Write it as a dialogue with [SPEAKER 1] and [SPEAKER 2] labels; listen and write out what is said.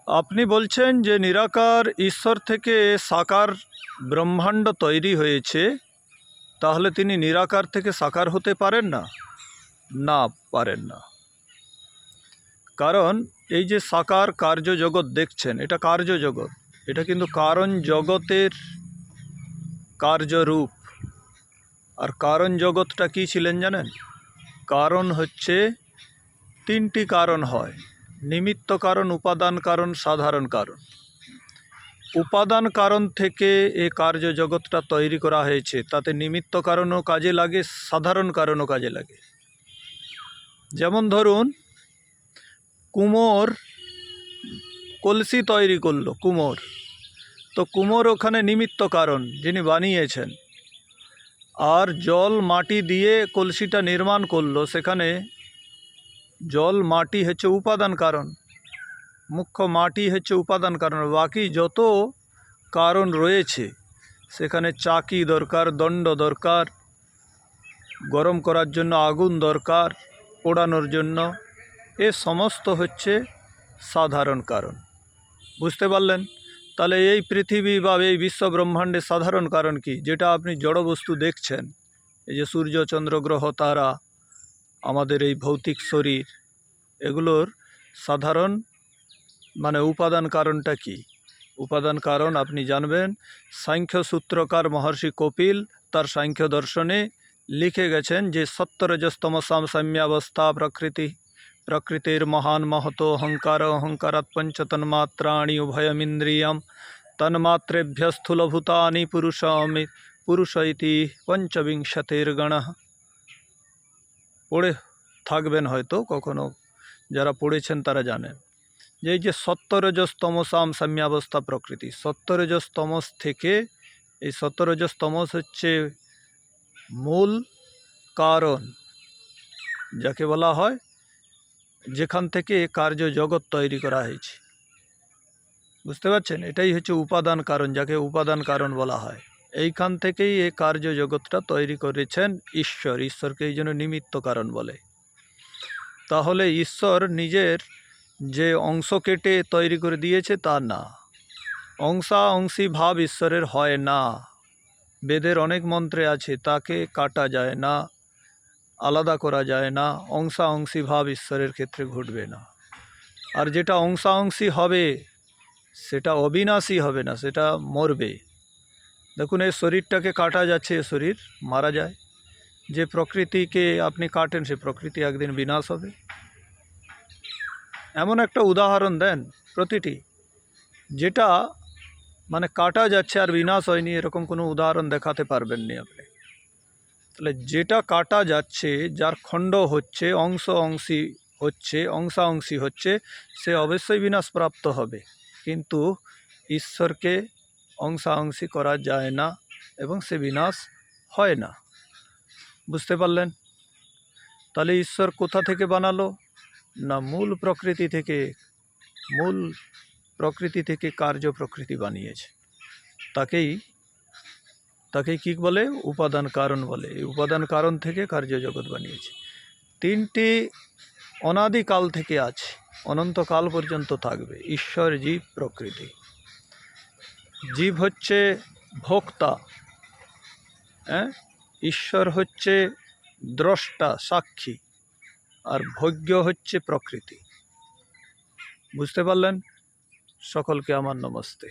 [SPEAKER 1] আপনি বলছেন যে নিরাকার ঈশ্বর থেকে সাকার ব্রহ্মাণ্ড তৈরি হয়েছে, তাহলে তিনি নিরাকার থেকে সাকার হতে পারেন না? না, পারেন না। কারণ এই যে সাকার কার্য জগৎ দেখছেন, এটা কার্য জগৎ, এটা কিন্তু কারণ জগতের কার্যরূপ। আর কারণ জগৎটা কি ছিলেন জানেন? কারণ হচ্ছে তিনটি কারণ হয়: নিমিত্ত কারণ, উপাদান কারণ, সাধারণ কারণ। উপাদান কারণ থেকে এই কার্য জগৎটা তৈরি করা হয়েছে, তাতে নিমিত্ত কারণও কাজে লাগে, সাধারণ কারণও কাজে লাগে। যেমন ধরুন, কুমোর কলসি তৈরি করলো, কুমোর। তো কুমোর ওখানে নিমিত্ত কারণ, যিনি বানিয়েছেন। আর জল মাটি দিয়ে কলসিটা নির্মাণ করলো, সেখানে জল মাটি হচ্ছে উপাদান কারণ, মুখ্য মাটি হচ্ছে উপাদান কারণ। বাকি যত কারণ রয়েছে, সেখানে চাকি দরকার, দণ্ড দরকার, গরম করার জন্য আগুন দরকার, পোড়ানোর জন্য, এ সমস্ত হচ্ছে সাধারণ কারণ। বুঝতে পারলেন? তাহলে এই পৃথিবী বা এই বিশ্ব ব্রহ্মাণ্ডের সাধারণ কারণ কি? যেটা আপনি জড় বস্তু দেখছেন, এই যে সূর্য, চন্দ্র, গ্রহ, তারা, আমাদের এই ভৌতিক শরীর, এগুলোর সাধারণ উপাদান কারণটা কি? উপাদান কারণ আপনি জানবেন, সাংখ্য সূত্রকার মহর্ষি কপিল তার সাংখ্য দর্শনে লিখে গেছেন যে সত্তরজস্তমসাম সাম্যাবস্থা প্রকৃতি, প্রকৃতির মহান মহতো অহংকার, অহংকারাৎ পঞ্চতন্মাত্রাণি উভয়মিন্দ্রিয়ম, তন্মাত্রেভ্য স্থূলভূতানি পুরুষ ইতি পঞ্চবিংশতির্গণঃ। পড়ে থাকবেন হয়তো, কখনো যারা পড়েছেন তারা জানেন যে এই যে সত্তরজস্তমসাম সাম্যাবস্থা প্রকৃতি, সত্তরজস্তমস থেকে, এই সত্তরজস্তমস হচ্ছে মূল কারণ, যাকে বলা হয় যেখান থেকে কার্য জগৎ তৈরি করা হয়েছে। বুঝতে পারছেন? এটাই হচ্ছে উপাদান কারণ, যাকে উপাদান কারণ বলা হয়। এইখান থেকেই এই কার্য জগৎটা তৈরি করেছেন ঈশ্বর। ঈশ্বরকে এই জন্য নিমিত্ত কারণ বলে। তাহলে ঈশ্বর নিজের যে অংশ কেটে তৈরি করে দিয়েছে তা না, অংশী ভাব ঈশ্বরের হয় না। বেদের অনেক মন্ত্রে আছে, তাকে কাটা যায় না, আলাদা করা যায় না। অংশী ভাব ঈশ্বরের ক্ষেত্রে ঘটবে না। আর যেটা অংশী হবে সেটা অবিনাশী হবে না, সেটা মরবে। দেখুন, এই শরীরটাকে কাটা যাচ্ছে, এ শরীর মারা যায়। যে প্রকৃতিকে আপনি কাটেন, সে প্রকৃতি একদিন বিনাশ হবে। এমন একটা উদাহরণ দেন প্রতিটি, যেটা কাটা যাচ্ছে আর বিনাশ হয়নি, এরকম কোনো উদাহরণ দেখাতে পারবেন না আপনি। তাহলে যেটা কাটা যাচ্ছে, যার খণ্ড হচ্ছে, অংশী হচ্ছে, সে অবশ্যই বিনাশপ্রাপ্ত হবে। কিন্তু ঈশ্বরকে অংশী করা যায় না এবং সে বিনাশ হয় না। বুঝতে পারলেন? তাহলে ঈশ্বর কোথা থেকে বানালো? না, মূল প্রকৃতি থেকে কার্য প্রকৃতি বানিয়েছে। তাকেই কি বলে? উপাদান কারণ বলে। এই উপাদান কারণ থেকে কার্য জগৎ বানিয়েছে। তিনটি অনাদিকাল থেকে আছে, অনন্তকাল পর্যন্ত থাকবে: ঈশ্বর, জীব, প্রকৃতি। জীব হচ্ছে ভোক্তা, ঈশ্বর হচ্ছে দ্রষ্টা, সাক্ষী, আর ভোগ্য হচ্ছে প্রকৃতি। বুঝতে পারলেন? সকলকে আমার নমস্তে।